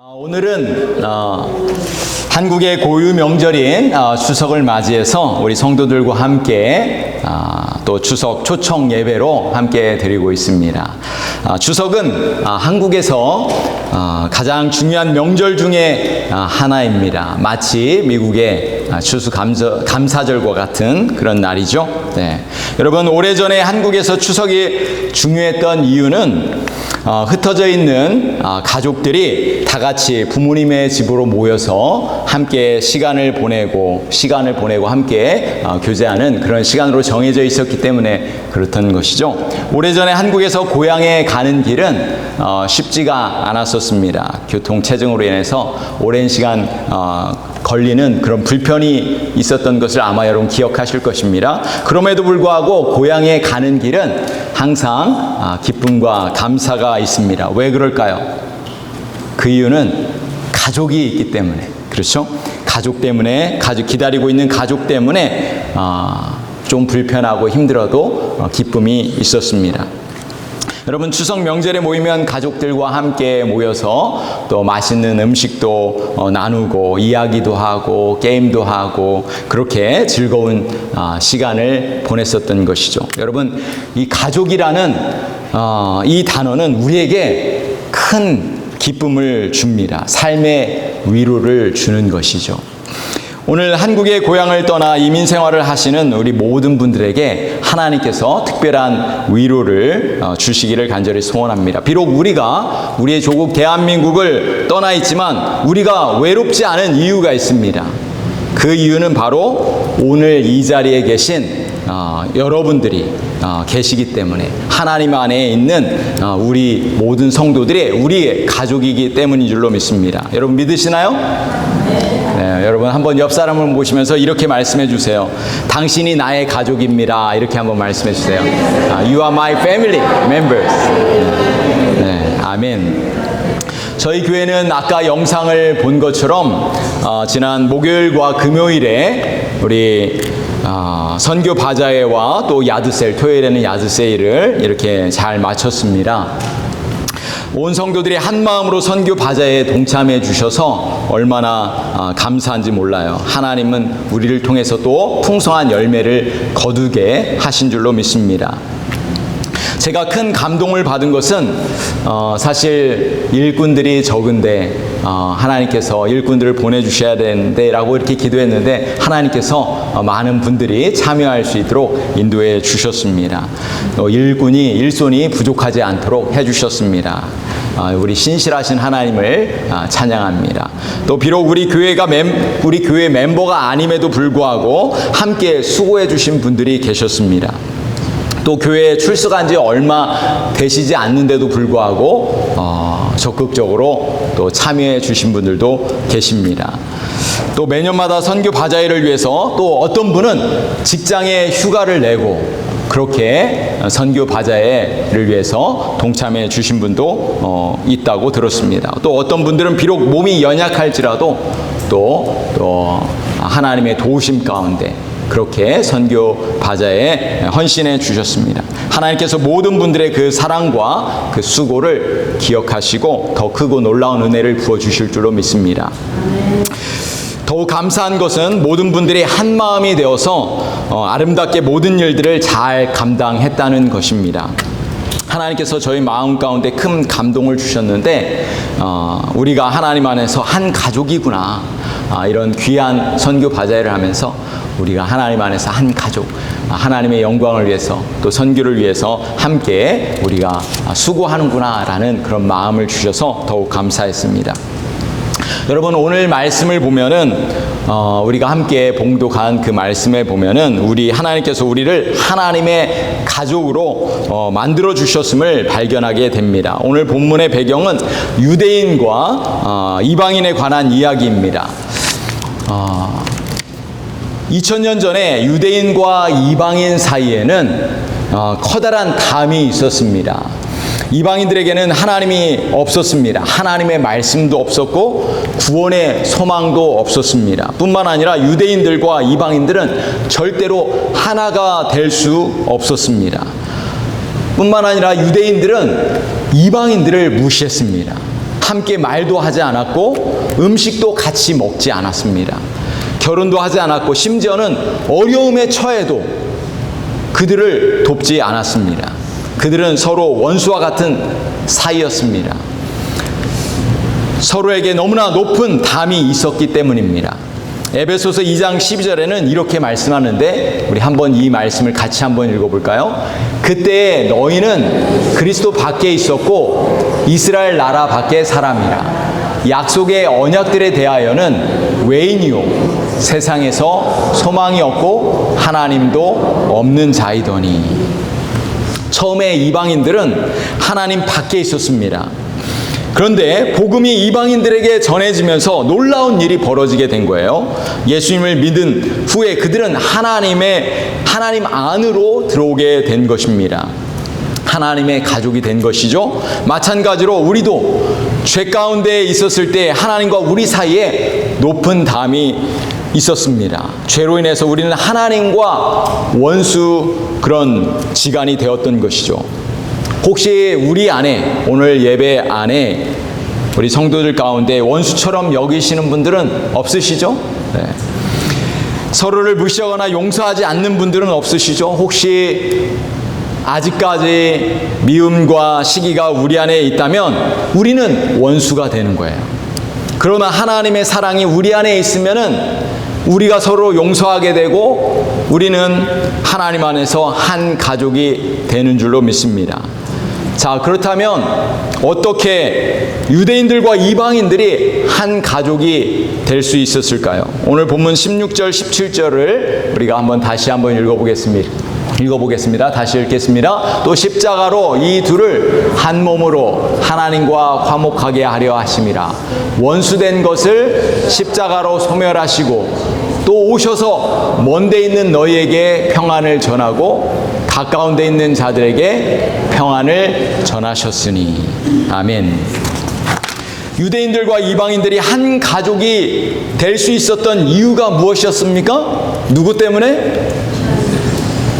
오늘은 한국의 고유 명절인 추석을 맞이해서 우리 성도들과 함께 또 추석 초청 예배로 함께 드리고 있습니다. 추석은 한국에서 가장 중요한 명절 중에 하나입니다. 마치 미국의 추수감사절과 같은 그런 날이죠. 네. 여러분, 오래전에 한국에서 추석이 중요했던 이유는 흩어져 있는 가족들이 다 같이 부모님의 집으로 모여서 함께 시간을 보내고 함께 교제하는 그런 시간으로 정해져 있었기 때문에 그렇던 것이죠. 오래전에 한국에서 고향에 가는 길은 쉽지가 않았었습니다. 교통체증으로 인해서 오랜 시간 걸리는 그런 불편이 있었던 것을 아마 여러분 기억하실 것입니다. 그럼에도 불구하고 고향에 가는 길은 항상 기쁨과 감사가 있습니다. 왜 그럴까요? 그 이유는 가족이 있기 때문에, 그렇죠? 가족 때문에, 기다리고 있는 가족 때문에 좀 불편하고 힘들어도 기쁨이 있었습니다. 여러분, 추석 명절에 모이면 가족들과 함께 모여서 또 맛있는 음식도 나누고 이야기도 하고 게임도 하고 그렇게 즐거운 시간을 보냈었던 것이죠. 여러분, 이 가족이라는 이 단어는 우리에게 큰 기쁨을 줍니다. 삶의 위로를 주는 것이죠. 오늘 한국의 고향을 떠나 이민 생활을 하시는 우리 모든 분들에게 하나님께서 특별한 위로를 주시기를 간절히 소원합니다. 비록 우리가 우리의 조국 대한민국을 떠나 있지만 우리가 외롭지 않은 이유가 있습니다. 그 이유는 바로 오늘 이 자리에 계신 여러분들이 계시기 때문에, 하나님 안에 있는 우리 모든 성도들이 우리의 가족이기 때문인 줄로 믿습니다. 여러분 믿으시나요? 네, 여러분 한번 옆 사람을 보시면서 이렇게 말씀해 주세요. 당신이 나의 가족입니다. 이렇게 한번 말씀해 주세요. You are my family members. 네, 아멘. 저희 교회는 아까 영상을 본 것처럼 지난 목요일과 금요일에 우리 선교 바자회와 또 야드셀, 토요일에는 야드세일을 이렇게 잘 마쳤습니다. 온 성도들이 한 마음으로 선교 바자회에 동참해 주셔서 얼마나 감사한지 몰라요. 하나님은 우리를 통해서 또 풍성한 열매를 거두게 하신 줄로 믿습니다. 제가 큰 감동을 받은 것은 사실 일꾼들이 적은데 하나님께서 일꾼들을 보내주셔야 되는데 라고 이렇게 기도했는데 하나님께서 많은 분들이 참여할 수 있도록 인도해 주셨습니다. 일손이 부족하지 않도록 해주셨습니다. 우리 신실하신 하나님을 찬양합니다. 또 비록 우리 교회 멤버가 아님에도 불구하고 함께 수고해 주신 분들이 계셨습니다. 또 교회에 출석한 지 얼마 되시지 않는데도 불구하고 적극적으로 또 참여해 주신 분들도 계십니다. 또 매년마다 선교 바자회를 위해서 또 어떤 분은 직장에 휴가를 내고 그렇게 선교 바자회를 위해서 동참해 주신 분도 있다고 들었습니다. 또 어떤 분들은 비록 몸이 연약할지라도 또 하나님의 도우심 가운데 그렇게 선교 바자회에 헌신해 주셨습니다. 하나님께서 모든 분들의 그 사랑과 그 수고를 기억하시고 더 크고 놀라운 은혜를 부어주실 줄로 믿습니다. 더욱 감사한 것은 모든 분들이 한 마음이 되어서 아름답게 모든 일들을 잘 감당했다는 것입니다. 하나님께서 저희 마음 가운데 큰 감동을 주셨는데 우리가 하나님 안에서 한 가족이구나, 이런 귀한 선교 바자회를 하면서 우리가 하나님 안에서 한 가족, 하나님의 영광을 위해서 또 선교를 위해서 함께 우리가 수고하는구나 라는 그런 마음을 주셔서 더욱 감사했습니다. 여러분, 오늘 말씀을 보면은 우리가 함께 봉독한 그 말씀에 보면은 하나님께서 우리를 하나님의 가족으로 만들어 주셨음을 발견하게 됩니다. 오늘 본문의 배경은 유대인과 이방인에 관한 이야기입니다. 2000년 전에 유대인과 이방인 사이에는 커다란 담이 있었습니다. 이방인들에게는 하나님이 없었습니다. 하나님의 말씀도 없었고 구원의 소망도 없었습니다. 뿐만 아니라 유대인들과 이방인들은 절대로 하나가 될 수 없었습니다. 뿐만 아니라 유대인들은 이방인들을 무시했습니다. 함께 말도 하지 않았고 음식도 같이 먹지 않았습니다. 결혼도 하지 않았고 심지어는 어려움에 처해도 그들을 돕지 않았습니다. 그들은 서로 원수와 같은 사이였습니다. 서로에게 너무나 높은 담이 있었기 때문입니다. 에베소서 2장 12절에는 이렇게 말씀하는데 우리 한번 이 말씀을 같이 한번 읽어볼까요? 그때 너희는 그리스도 밖에 있었고 이스라엘 나라 밖의 사람이라. 약속의 언약들에 대하여는 외인이요 세상에서 소망이 없고 하나님도 없는 자이더니. 처음에 이방인들은 하나님 밖에 있었습니다. 그런데 복음이 이방인들에게 전해지면서 놀라운 일이 벌어지게 된 거예요. 예수님을 믿은 후에 그들은 하나님 안으로 들어오게 된 것입니다. 하나님의 가족이 된 것이죠. 마찬가지로 우리도 죄 가운데 있었을 때 하나님과 우리 사이에 높은 담이 있었습니다. 죄로 인해서 우리는 하나님과 원수 그런 지간이 되었던 것이죠. 혹시 우리 안에, 오늘 예배 안에 우리 성도들 가운데 원수처럼 여기시는 분들은 없으시죠? 네. 서로를 무시하거나 용서하지 않는 분들은 없으시죠? 혹시 아직까지 미움과 시기가 우리 안에 있다면 우리는 원수가 되는 거예요. 그러나 하나님의 사랑이 우리 안에 있으면은 우리가 서로 용서하게 되고 우리는 하나님 안에서 한 가족이 되는 줄로 믿습니다. 자, 그렇다면 어떻게 유대인들과 이방인들이 한 가족이 될 수 있었을까요? 오늘 본문 16절, 17절을 우리가 다시 한번 읽어보겠습니다. 다시 읽겠습니다. 또 십자가로 이 둘을 한 몸으로 하나님과 화목하게 하려 하심이라. 원수된 것을 십자가로 소멸하시고 또 오셔서 먼데 있는 너희에게 평안을 전하고 가까운 데 있는 자들에게 평안을 전하셨으니. 아멘. 유대인들과 이방인들이 한 가족이 될 수 있었던 이유가 무엇이었습니까? 누구 때문에?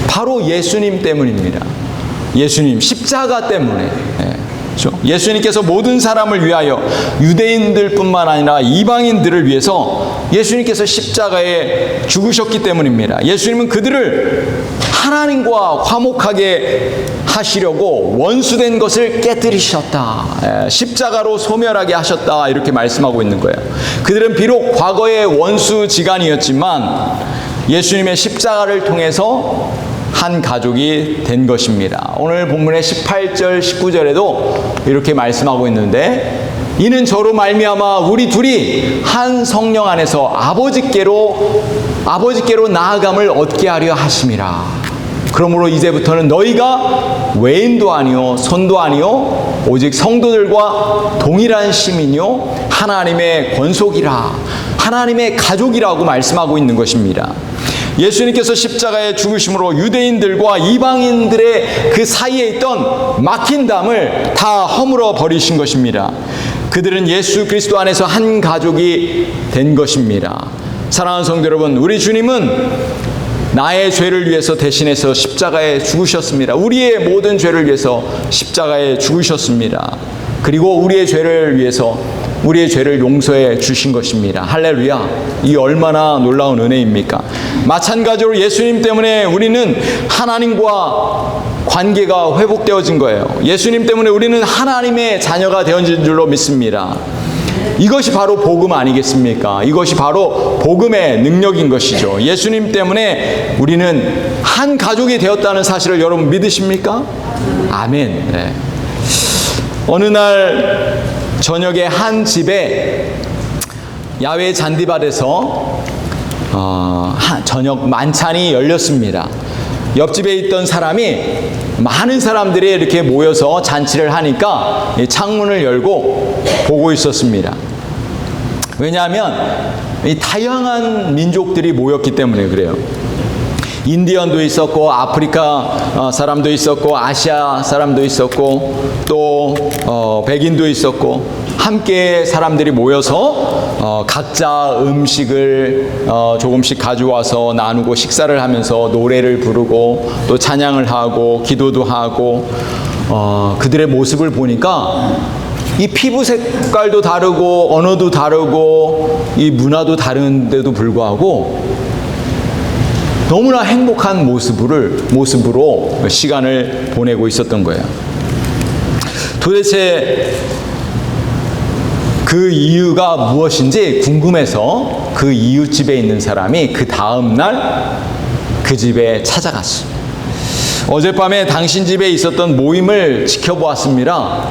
바로 예수님 때문입니다. 예수님 십자가 때문에. 예수님께서 모든 사람을 위하여 유대인들뿐만 아니라 이방인들을 위해서 예수님께서 십자가에 죽으셨기 때문입니다. 예수님은 그들을 하나님과 화목하게 하시려고 원수된 것을 깨뜨리셨다. 십자가로 소멸하게 하셨다. 이렇게 말씀하고 있는 거예요. 그들은 비록 과거의 원수지간이었지만 예수님의 십자가를 통해서 한 가족이 된 것입니다. 오늘 본문의 18절, 19절에도 이렇게 말씀하고 있는데 이는 저로 말미암아 우리 둘이 한 성령 안에서 아버지께로 나아감을 얻게 하려 하심이라. 그러므로 이제부터는 너희가 외인도 아니요 손도 아니요 오직 성도들과 동일한 시민이요 하나님의 권속이라. 하나님의 가족이라고 말씀하고 있는 것입니다. 예수님께서 십자가에 죽으심으로 유대인들과 이방인들의 그 사이에 있던 막힌 담을 다 허물어 버리신 것입니다. 그들은 예수 그리스도 안에서 한 가족이 된 것입니다. 사랑하는 성도 여러분, 우리 주님은 나의 죄를 위해서 대신해서 십자가에 죽으셨습니다. 우리의 모든 죄를 위해서 십자가에 죽으셨습니다. 그리고 우리의 죄를 위해서 우리의 죄를 용서해 주신 것입니다. 할렐루야. 이 얼마나 놀라운 은혜입니까? 마찬가지로 예수님 때문에 우리는 하나님과 관계가 회복되어진 거예요. 예수님 때문에 우리는 하나님의 자녀가 되어진 줄로 믿습니다. 이것이 바로 복음 아니겠습니까? 이것이 바로 복음의 능력인 것이죠. 예수님 때문에 우리는 한 가족이 되었다는 사실을 여러분 믿으십니까? 아멘. 네. 어느 날 저녁에 한 집에 야외 잔디밭에서 저녁 만찬이 열렸습니다. 옆집에 있던 사람이 많은 사람들이 이렇게 모여서 잔치를 하니까 창문을 열고 보고 있었습니다. 왜냐하면 이 다양한 민족들이 모였기 때문에 그래요. 인디언도 있었고 아프리카 사람도 있었고 아시아 사람도 있었고 또 백인도 있었고 함께 사람들이 모여서 각자 음식을 조금씩 가져와서 나누고 식사를 하면서 노래를 부르고 또 찬양을 하고 기도도 하고 그들의 모습을 보니까 이 피부 색깔도 다르고 언어도 다르고 이 문화도 다른데도 불구하고 너무나 행복한 모습으로 시간을 보내고 있었던 거예요. 도대체 그 이유가 무엇인지 궁금해서 그 이웃집에 있는 사람이 그 다음날 그 집에 찾아갔어요. 어젯밤에 당신 집에 있었던 모임을 지켜보았습니다.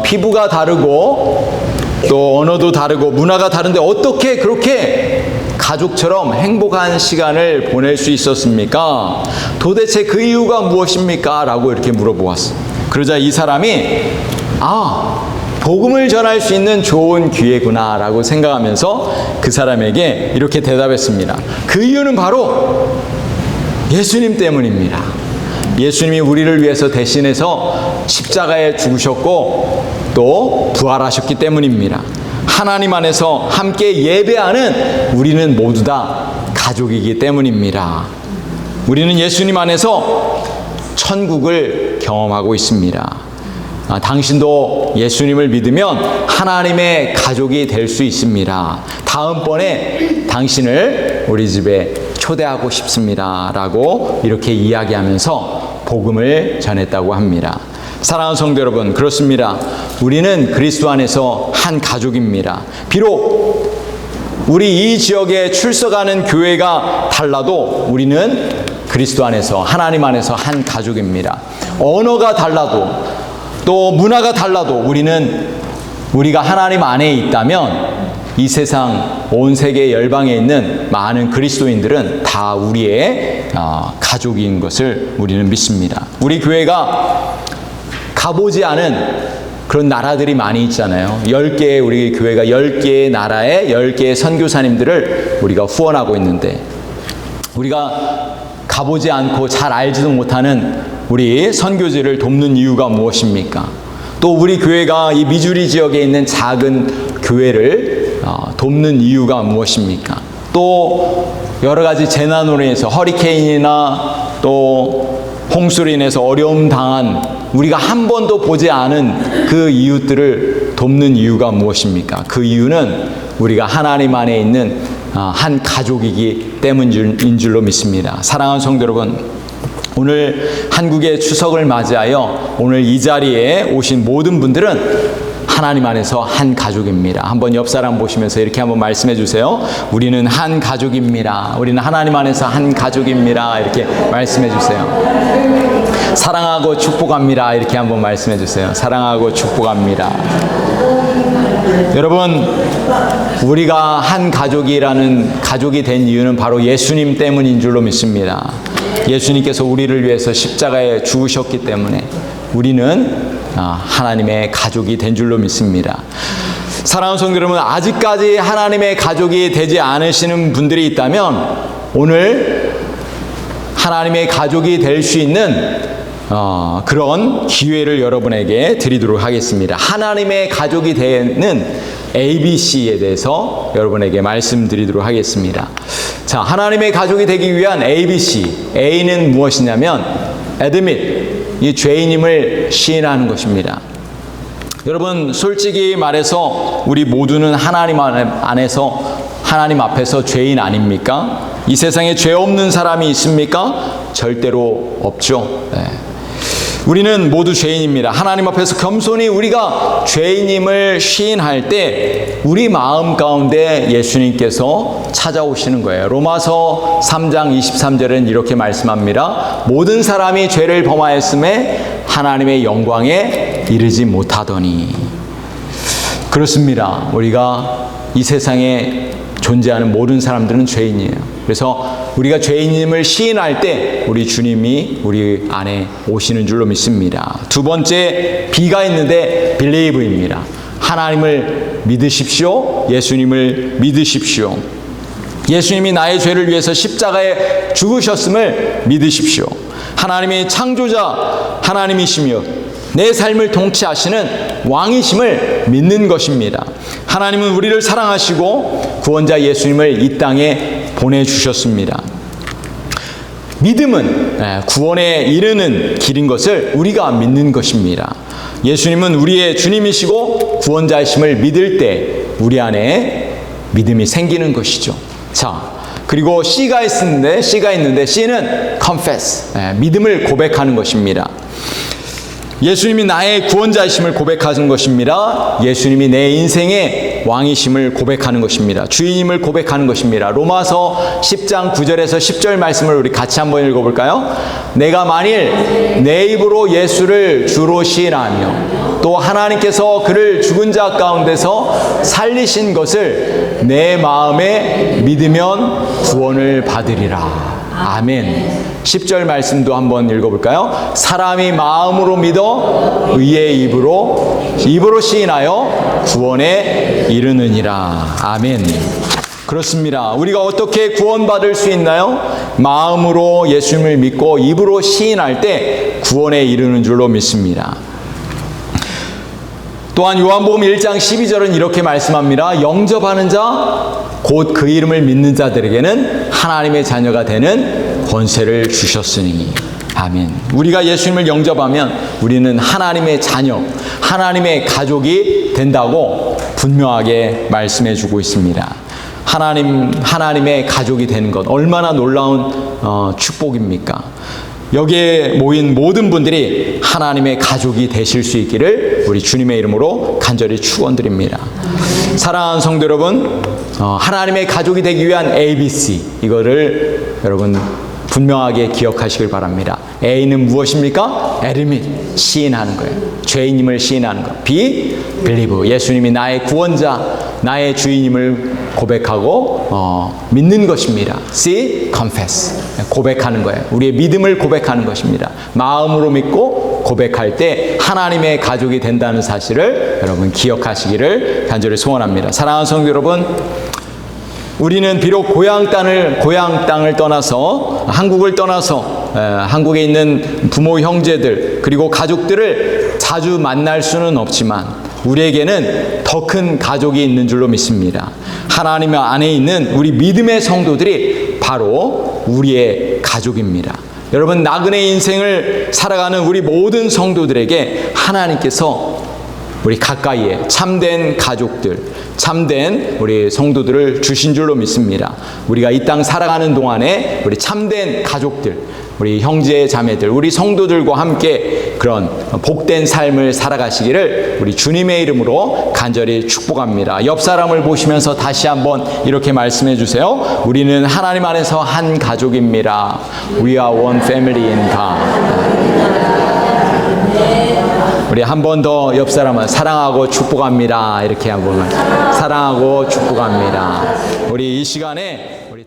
피부가 다르고 또 언어도 다르고 문화가 다른데 어떻게 그렇게 가족처럼 행복한 시간을 보낼 수 있었습니까? 도대체 그 이유가 무엇입니까? 라고 이렇게 물어보았어요. 그러자 이 사람이 복음을 전할 수 있는 좋은 기회구나 라고 생각하면서 그 사람에게 이렇게 대답했습니다. 그 이유는 바로 예수님 때문입니다. 예수님이 우리를 위해서 대신해서 십자가에 죽으셨고 또 부활하셨기 때문입니다. 하나님 안에서 함께 예배하는 우리는 모두 다 가족이기 때문입니다. 우리는 예수님 안에서 천국을 경험하고 있습니다. 당신도 예수님을 믿으면 하나님의 가족이 될 수 있습니다. 다음번에 당신을 우리 집에 초대하고 싶습니다. 라고 이렇게 이야기하면서 복음을 전했다고 합니다. 사랑하는 성도 여러분, 그렇습니다. 우리는 그리스도 안에서 한 가족입니다. 비록 우리 이 지역에 출석하는 교회가 달라도 우리는 그리스도 안에서, 하나님 안에서 한 가족입니다. 언어가 달라도 또 문화가 달라도 우리가 하나님 안에 있다면 이 세상 온 세계 열방에 있는 많은 그리스도인들은 다 우리의 가족인 것을 우리는 믿습니다. 우리 교회가 가보지 않은 그런 나라들이 많이 있잖아요. 10개의 우리 교회가 10개의 나라에 10개의 선교사님들을 우리가 후원하고 있는데 우리가 가보지 않고 잘 알지도 못하는 우리 선교지를 돕는 이유가 무엇입니까? 또 우리 교회가 이 미주리 지역에 있는 작은 교회를 돕는 이유가 무엇입니까? 또 여러 가지 재난으로 인해서 허리케인이나 또 홍수로 인해서 어려움 당한 우리가 한 번도 보지 않은 그 이웃들을 돕는 이유가 무엇입니까? 그 이유는 우리가 하나님 안에 있는 한 가족이기 때문인 줄로 믿습니다. 사랑하는 성도 여러분, 오늘 한국의 추석을 맞이하여 오늘 이 자리에 오신 모든 분들은 하나님 안에서 한 가족입니다. 한번 옆 사람 보시면서 이렇게 한번 말씀해 주세요. 우리는 한 가족입니다. 우리는 하나님 안에서 한 가족입니다. 이렇게 말씀해 주세요. 사랑하고 축복합니다. 이렇게 한번 말씀해 주세요. 사랑하고 축복합니다. 여러분, 우리가 한 가족이라는 가족이 된 이유는 바로 예수님 때문인 줄로 믿습니다. 예수님께서 우리를 위해서 십자가에 죽으셨기 때문에 우리는 하나님의 가족이 된 줄로 믿습니다. 사랑하는 성도 여러분, 아직까지 하나님의 가족이 되지 않으시는 분들이 있다면 오늘 하나님의 가족이 될 수 있는 그런 기회를 여러분에게 드리도록 하겠습니다. 하나님의 가족이 되는 ABC에 대해서 여러분에게 말씀드리도록 하겠습니다. 자, 하나님의 가족이 되기 위한 ABC. A는 무엇이냐면 admit, 이 죄인임을 시인하는 것입니다. 여러분, 솔직히 말해서 우리 모두는 하나님 안에서 하나님 앞에서 죄인 아닙니까? 이 세상에 죄 없는 사람이 있습니까? 절대로 없죠. 네. 우리는 모두 죄인입니다. 하나님 앞에서 겸손히 우리가 죄인임을 시인할 때 우리 마음 가운데 예수님께서 찾아오시는 거예요. 로마서 3장 23절은 이렇게 말씀합니다. 모든 사람이 죄를 범하였음에 하나님의 영광에 이르지 못하더니. 그렇습니다. 우리가 이 세상에 존재하는 모든 사람들은 죄인이에요. 그래서 우리가 죄인임을 시인할 때 우리 주님이 우리 안에 오시는 줄로 믿습니다. 두 번째 B가 있는데 believe입니다. 하나님을 믿으십시오. 예수님을 믿으십시오. 예수님이 나의 죄를 위해서 십자가에 죽으셨음을 믿으십시오. 하나님이 창조자 하나님이시며 내 삶을 통치하시는 왕이심을 믿는 것입니다. 하나님은 우리를 사랑하시고 구원자 예수님을 이 땅에 보내주셨습니다. 믿음은 구원에 이르는 길인 것을 우리가 믿는 것입니다. 예수님은 우리의 주님이시고 구원자이심을 믿을 때 우리 안에 믿음이 생기는 것이죠. 자, 그리고 C가 있는데 C는 confess, 믿음을 고백하는 것입니다. 예수님이 나의 구원자이심을 고백하는 것입니다. 예수님이 내 인생의 왕이심을 고백하는 것입니다. 주인임을 고백하는 것입니다. 로마서 10장 9절에서 10절 말씀을 우리 같이 한번 읽어볼까요? 내가 만일 내 입으로 예수를 주로 시인하며 또 하나님께서 그를 죽은 자 가운데서 살리신 것을 내 마음에 믿으면 구원을 받으리라. 아멘. 10절 말씀도 한번 읽어볼까요? 사람이 마음으로 믿어 의의 입으로 시인하여 구원에 이르느니라. 아멘. 그렇습니다. 우리가 어떻게 구원받을 수 있나요? 마음으로 예수님을 믿고 입으로 시인할 때 구원에 이르는 줄로 믿습니다. 또한 요한복음 1장 12절은 이렇게 말씀합니다. 영접하는 자 곧 그 이름을 믿는 자들에게는 하나님의 자녀가 되는 권세를 주셨으니. 아멘. 우리가 예수님을 영접하면 우리는 하나님의 자녀, 하나님의 가족이 된다고 분명하게 말씀해 주고 있습니다. 하나님의 가족이 되는 것 얼마나 놀라운 축복입니까? 여기에 모인 모든 분들이 하나님의 가족이 되실 수 있기를 우리 주님의 이름으로 간절히 축원드립니다. 사랑하는 성도 여러분, 하나님의 가족이 되기 위한 ABC, 이거를 여러분 분명하게 기억하시길 바랍니다. A는 무엇입니까? admit, 시인하는 거예요. 죄인임을 시인하는 것. B, believe, 예수님이 나의 구원자, 나의 주인임을 고백하고 믿는 것입니다. C, confess, 고백하는 거예요. 우리의 믿음을 고백하는 것입니다. 마음으로 믿고 고백할 때 하나님의 가족이 된다는 사실을 여러분 기억하시기를 간절히 소원합니다. 사랑하는 성도 여러분, 우리는 비록 고향 땅을 떠나서 한국을 떠나서 한국에 있는 부모 형제들 그리고 가족들을 자주 만날 수는 없지만 우리에게는 더 큰 가족이 있는 줄로 믿습니다. 하나님 안에 있는 우리 믿음의 성도들이 바로 우리의 가족입니다. 여러분, 나그네 인생을 살아가는 우리 모든 성도들에게 하나님께서 우리 가까이에 참된 가족들, 참된 우리 성도들을 주신 줄로 믿습니다. 우리가 이 땅 살아가는 동안에 우리 참된 가족들, 우리 형제 자매들, 우리 성도들과 함께 그런 복된 삶을 살아가시기를 우리 주님의 이름으로 간절히 축복합니다. 옆 사람을 보시면서 다시 한번 이렇게 말씀해 주세요. 우리는 하나님 안에서 한 가족입니다. We are one family in God. 우리 한 번 더 옆 사람은 사랑하고 축복합니다. 이렇게 한번 사랑하고 축복합니다. 우리 이 시간에 우리